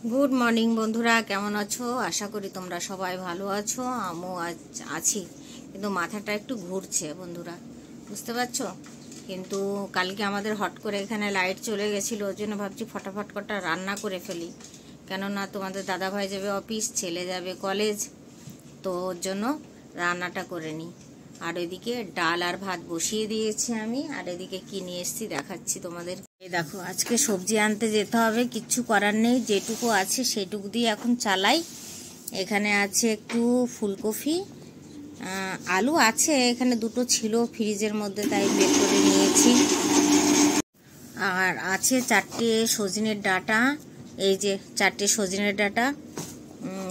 Good morning বন্ধুরা, কেমন আছো? আশা করি তোমরা সবাই ভালো আছো। আমিও আছি, কিন্তু মাথাটা একটু ঘুরছে বন্ধুরা, বুঝতে পারছো? কিন্তু কালকে আমাদের হট করে এখানে লাইট চলে গেছিলো, ওর জন্য ভাবছি ফটাফট কটা রান্না করে ফেলি, কেননা তোমাদের দাদাভাই যাবে অফিস, ছেলে যাবে কলেজ, তো ওর জন্য রান্নাটা করে নিই। আর ওইদিকে ডাল আর ভাত বসিয়ে দিয়েছি আমি, আর এদিকে কি নিয়ে এসেছি দেখাচ্ছি তোমাদের। এই দেখো, আজকে সবজি আনতে যেতে হবে, কিচ্ছু করার নেই, যেটুকু আছে সেটুকু দিয়ে এখন চালাই। এখানে আছে একটু ফুলকপি, আলু আছে এখানে দুটো ছিল ফ্রিজের মধ্যে, তাই বের করে নিয়েছি। আর আছে 4টে সজনের ডাঁটা, এই যে 4টে সজনের ডাঁটা।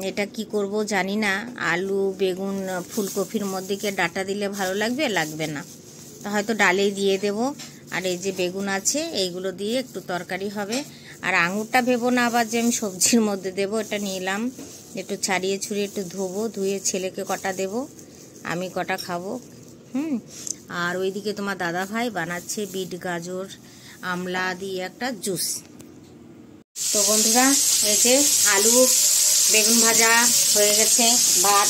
এটা কি করব জানি না, আলু বেগুন ফুলকপির মধ্যে কি ডাঁটা দিলে ভালো লাগবে, লাগবে না, তা হয়তো ডালেই দিয়ে দেব। আর এই যে বেগুন আছে, এইগুলো দিয়ে একটু তরকারি হবে। আর আঙুরটা ভেবো না আবার যে আমি সবজির মধ্যে দেব, এটা নিলাম, একটু ছাড়িয়ে ছুড়িয়ে একটু ধোবো, ধুয়ে ছেলেকে কটা দেব, আমি কটা খাবো। আর ওইদিকে তোমার দাদা ভাই বানাচ্ছে বিট গাজর আমলা দিয়ে একটা জুস। তো বন্ধুরা, এই যে আলু বেগুন ভাজা হয়ে গেছে, ভাত,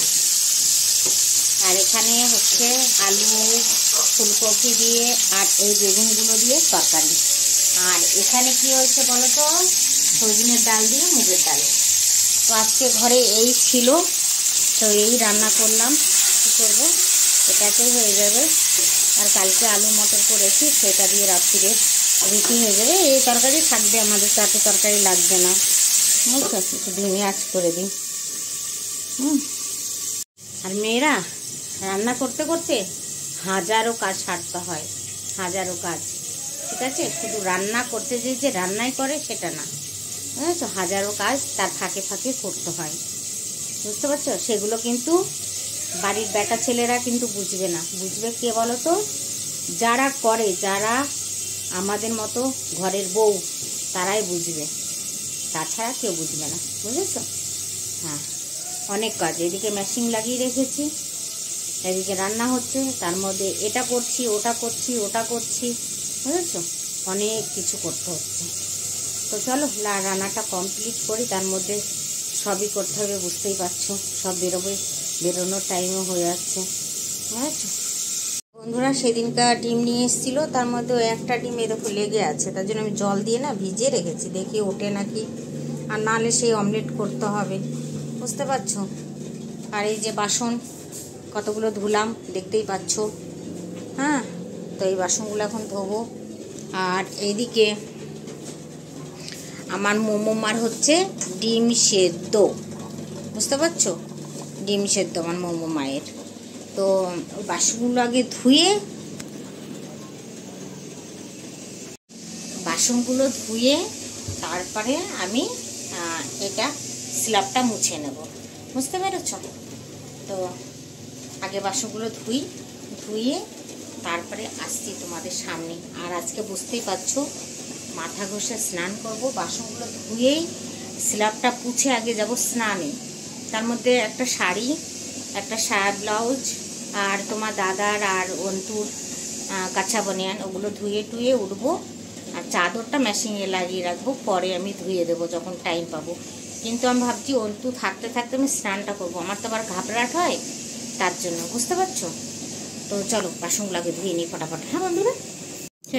আর এখানে হচ্ছে আলু ফুলকপি দিয়ে আর এই বেগুনগুলো দিয়ে তরকারি। আর এখানে কি হয়েছে বলো তো, সজনের ডাল দিয়ে মুগের ডাল। তো আজকে ঘরে এই ছিল, তো এই রান্না করলাম। কী করবো, এটাতেই হয়ে যাবে। আর কালকে আলু মটর করেছি, সেটা দিয়ে রাত্রিরে রুটি হয়ে যাবে। এই তরকারি থাকবে আমাদের, তাতে তরকারি লাগবে না, বুঝছো? একটু ধিমে আঁচ করে দিই। আর মেয়েরা রান্না করতে করতে হাজারো কাজ সারতে হয়, হাজারো কাজ, ঠিক আছে? শুধু রান্না করতে যে রান্নাই করে সেটা না, বুঝেছো? হাজারো কাজ তার ফাঁকে ফাঁকে করতে হয়, বুঝতে পারছো? সেগুলো কিন্তু বাড়ির বেটা ছেলেরা কিন্তু বুঝবে না। বুঝবে কে বলো তো? যারা করে, যারা আমাদের মতো ঘরের বউ, তারাই বুঝবে, তাছাড়া কেউ বুঝবে না, বুঝেছো? হ্যাঁ, অনেক কাজ। এদিকে মেশিন লাগিয়ে রেখেছি, এদিকে রান্না হচ্ছে, তার মধ্যে এটা করছি ওটা করছি ওটা করছি, বুঝেছো? অনেক কিছু করতে হচ্ছে। তো চলো রান্নাটা কমপ্লিট করি, তার মধ্যে সবই করতে হবে, বুঝতেই পারছো, সব বেরোনোর টাইমও হয়ে যাচ্ছে, বুঝেছো? বন্ধুরা, সেদিনকার ডিম নিয়ে এসেছিলো, তার মধ্যে একটা ডিম এরকম লেগে আছে, তার জন্য আমি জল দিয়ে না ভিজিয়ে রেখেছি, দেখি ওঠে নাকি, আর নাহলে সেই অমলেট করতে হবে, বুঝতে পারছো? আর এই যে বাসন কতগুলো ধুলাম, দেখতেই পাচ্ছ। হ্যাঁ, তো এই বাসনগুলো এখন ধোবো। আর এইদিকে আমার মোমোমার হচ্ছে ডিম সেদ্ধ, বুঝতে পারছো? ডিম সেদ্ধ আমার মোমো মায়ের। তো বাসনগুলো আগে ধুয়ে, তারপরে আমি এটা স্ল্যাবটা মুছে নেব, বুঝতে পেরেছ? তো আগে বাসনগুলো ধুয়ে তারপরে আসছি তোমাদের সামনে। আর আজকে বুঝতেই পারছো, মাথা ঘষে স্নান করব, বাসনগুলো ধুয়েই স্ল্যাবটা পুছে আগে যাব স্নানে। তার মধ্যে একটা শাড়ি, একটা সায়া ব্লাউজ, আর তোমার দাদার আর অন্তুর কাঁচা বনিয়ান, ওগুলো ধুয়ে টুয়ে উঠবো। আর চাদরটা মেশিনে লাগিয়ে রাখবো, পরে আমি ধুয়ে দেবো যখন টাইম পাবো। কিন্তু আমি ভাবছি অন্তু থাকতে থাকতে আমি স্নানটা করবো, আমার তো আবার ঘাবড়াট হয়, তার জন্য, বুঝতে পারছো? তো চলো বাসনগুলোকে ধুয়ে নিই ফটাফট। হ্যাঁ বন্ধুরা,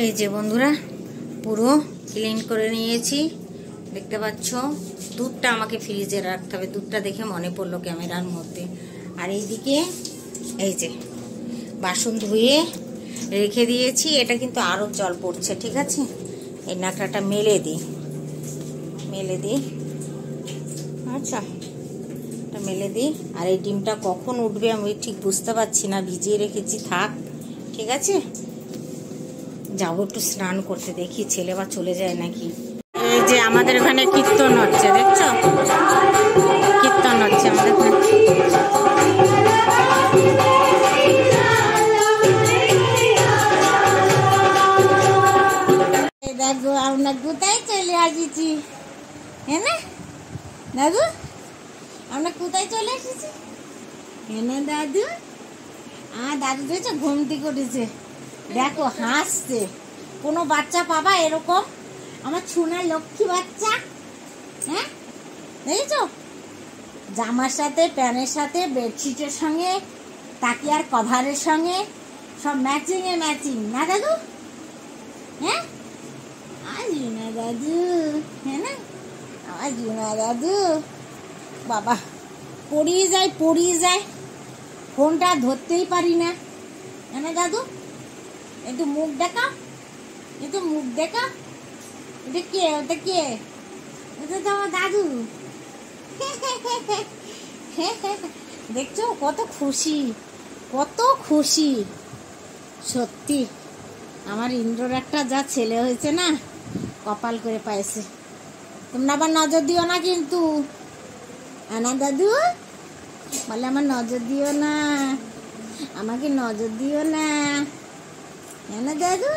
এই যে বন্ধুরা, পুরো ক্লিন করে নিয়েছি, দেখতে পাচ্ছ। দুধটা আমাকে ফ্রিজে রাখতে হবে, দুধটা দেখে মনে পড়লো ক্যামেরার মধ্যে। আর এইদিকে এই যে বাসন ধুয়ে রেখে দিয়েছি, এটা কিন্তু আরও জল পড়ছে, ঠিক আছে? এই নাকড়াটা মেলে দিই, আচ্ছা, এটা মেলে দিই। আর এই ডিমটা কখন উঠবে আমি ঠিক বুঝতে পারছি না, ভিজিয়ে রেখেছি, থাক, ঠিক আছে? যাবো একটু স্নান করতে, দেখি ছেলে বা চলে যায় নাকি। এই যে আমাদের ওখানে কীর্তন হচ্ছে, দেখছো? কীর্তন হচ্ছে আমাদের ওখানে। দেখো আমরা কোথায় চলে আসিছি, হ্যাঁ না দাদু? আমরা কোথায় চলে এসেছি, হ্যাঁ না দাদু? দাদু দেখছো ঘুম থেকে উঠেছে, দেখো হাসছে। কোনো বাচ্চা পাবা এরকম, আমার সোনা লক্ষ্মী বাচ্চা, হ্যাঁ? দেখেছো, জামার সাথে প্যান্টের সাথে বেডশিটের সঙ্গে তাকিয়ার কভারের সঙ্গে সব ম্যাচিং এ ম্যাচিং না দাদু? হ্যাঁ না দাদু, হ্যাঁ না আমার না দাদু। বাবা পড়িয়ে যায়, ফোনটা ধরতেই পারি না। হ্যাঁ না দাদু? একটু মুখ দেখা, এটা কে? ওটা কে? ওটা তো আমার দাদু। দেখছো কত খুশি সত্যি। আমার ইন্দ্রর একটা যা ছেলে হয়েছে না, কপাল করে পাইছে। তোমরা আবার নজর দিও না কিন্তু, না দাদু বলে আমার নজর দিও না, আমাকে নজর দিও না। না দাদু,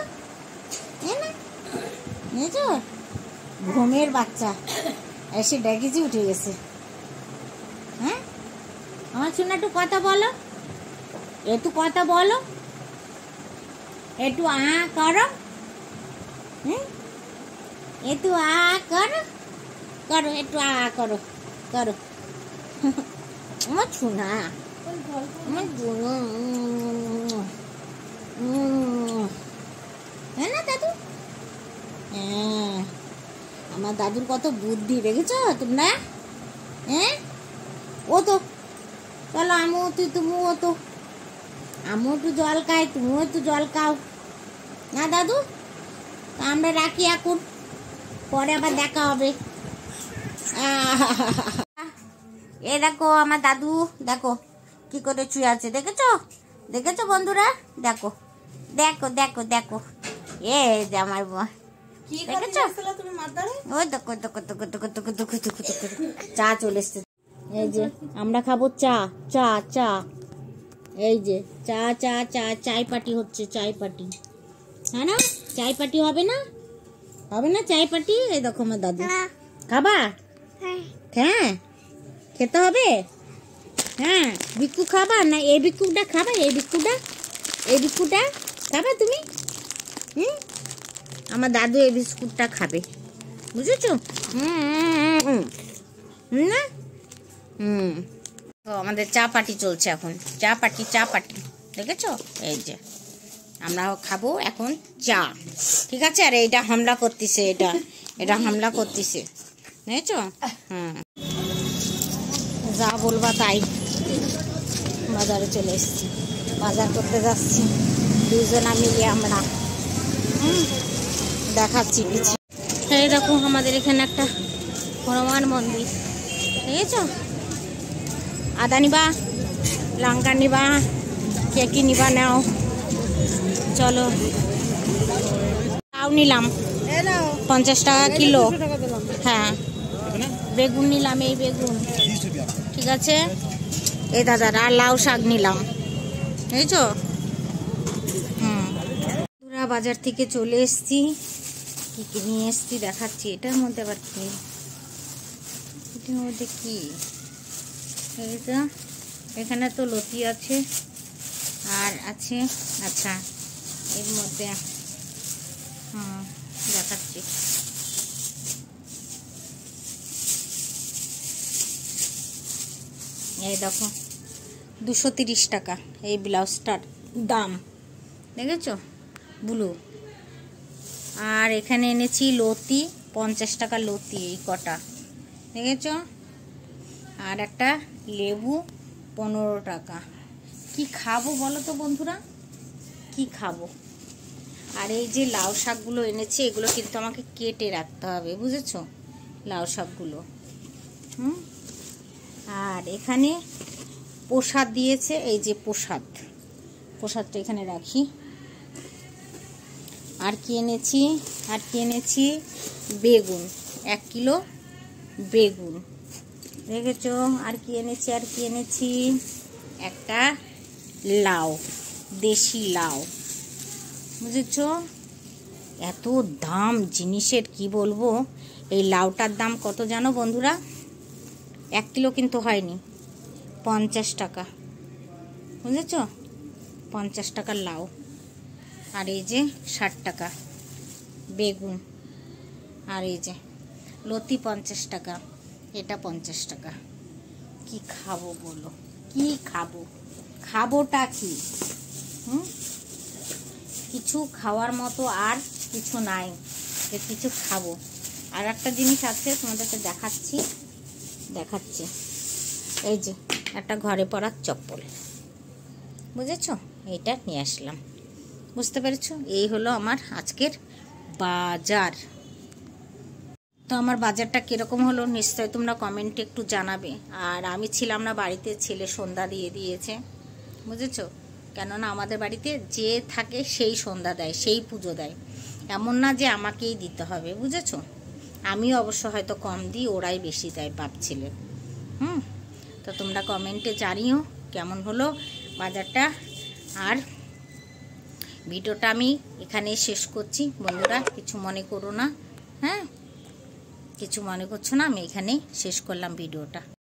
ঘুমের বাচ্চা এসে ডেকেছি উঠে গেছে। হ্যাঁ আমার শুনে একটু কথা বলো, একটু করো, একটু করো, একটু করো আমার শোনা, আমার হ্যাঁ না দাদু? হ্যাঁ আমার দাদুর কত বুদ্ধি দেখেছো তোমরা? হ্যাঁ ও তো চলো তুমিও একটু জল খাই, তুমিও একটু জল খাও না দাদু? আমরা রাখি এখন, পরে আবার দেখা হবে। এ দেখো আমার দাদু, দেখো কি করে শুয়ে আছে, দেখেছো বন্ধুরা? দেখো এ যে আমার চা চলে এসছে। এই যে আমরা খাবো চা, এই যে চাই পার্টি হচ্ছে, হ্যাঁ না? চাই পার্টি হবে না চাই পার্টি? এই দেখো আমার দাদু। খাবা? হ্যাঁ খেতে হবে। হ্যাঁ বিস্কুট খাবা না? এই বিস্কুটটা খাবা, এই বিস্কুটটা খাবা তুমি? আমার দাদু এই বিস্কুটটা খাবে, বুঝেছো? না আমাদের চা পার্টি চলছে এখন, চা পার্টি দেখেছো? এই যে আমরা খাবো এখন চা, ঠিক আছে? আর এইটা হামলা করতেছে, এটা হামলা করতেছে, বুঝেছো? যা বলবা তাই। বাজারে চলে এসেছি, বাজার করতে যাচ্ছি দুজনা মিলে আমরা। দেখাচ্ছি কিছু। এই দেখো আমাদের এখানে একটা হনুমান মন্দির, দেখেছো? আদা নিবা, লঙ্কা নিবা, কে কি নিবা নাও, চলো। লাউ নিলাম 50 টাকা কিলো। হ্যাঁ বেগুন নিলাম, এই বেগুন, ঠিক আছে? এই দাদার আর লাউ শাক নিলাম, বুঝেছো? বাজার থেকে চলে এসছি, কি নিয়ে এসছি দেখাচ্ছি। এটার মধ্যে আবার কি? এটার মধ্যে কি? এইটা এখানে তো লতি আছে আর আছে, আচ্ছা এর মধ্যে দেখাচ্ছি। এই দেখো 230 টাকা এই ব্লাউজটার দাম, দেখেছো? ব্লু। আর এখানে এনেছি লতি, 50 টাকা লতি এই কটা, দেখেছো? আর একটা লেবু 15 টাকা। কি খাবো বলো তো বন্ধুরা, কি খাবো? আর এই যে লাউ শাকগুলো এনেছি, এগুলো কিন্তু আমাকে কেটে রাখতে হবে, বুঝেছো? লাউ শাকগুলো। আর এখানে প্রসাদ দিয়েছে, এই যে প্রসাদটা এখানে রাখি। আর কি এনেছি? বেগুন, 1 কিলো বেগুন, দেখেছো? আর কি এনেছি? একটা লাউ, দেশি লাউ, বুঝেছো? এত দাম জিনিসের কি বলবো। এই লাউটার দাম কত জানো বন্ধুরা? 1 কিলো কিন্তু হয়নি, 50 টাকা, বুঝেছো? 50 টাকার লাউ। আর এই যে 60 টাকা বেগুন। আর এই যে লতি 50 টাকা, এটা 50 টাকা। কি খাবো বলো, কি খাবো? খাবোটা কি? কিছু খাওয়ার মতো আর কিছু নাই যে কিছু খাবো। আর একটা জিনিস আছে, তোমাদেরকে দেখাচ্ছি। এই যে একটা ঘরে পরার চপ্পল, বুঝেছো? এইটা নিয়ে আসলাম, বুঝতে পেরেছো? এই হলো আমার আজকের বাজার। তো আমার বাজারটা কীরকম হলো নিশ্চয়ই তোমরা কমেন্টে একটু জানাবে। আর আমি ছিলাম না বাড়িতে, ছেলে সন্ধ্যা দিয়ে দিয়েছে, বুঝেছো? কেননা আমাদের বাড়িতে যে থাকে সেই সন্ধ্যা দেয়, সেই পুজো দেয়, এমন না যে আমাকেই দিতে হবে, বুঝেছো? আমি অবশ্য হয়তো কম দিই, ওরাই বেশি দেয় বাপ ছেলে। তো তোমরা কমেন্টে জানিও কেমন হলো বাজারটা। আর ভিডিওটা আমি এখানেই শেষ করছি বন্ধুরা, কিছু মনে করো না। হ্যাঁ, কিছু মনে করছো না, আমি এখানেই শেষ করলাম ভিডিওটা।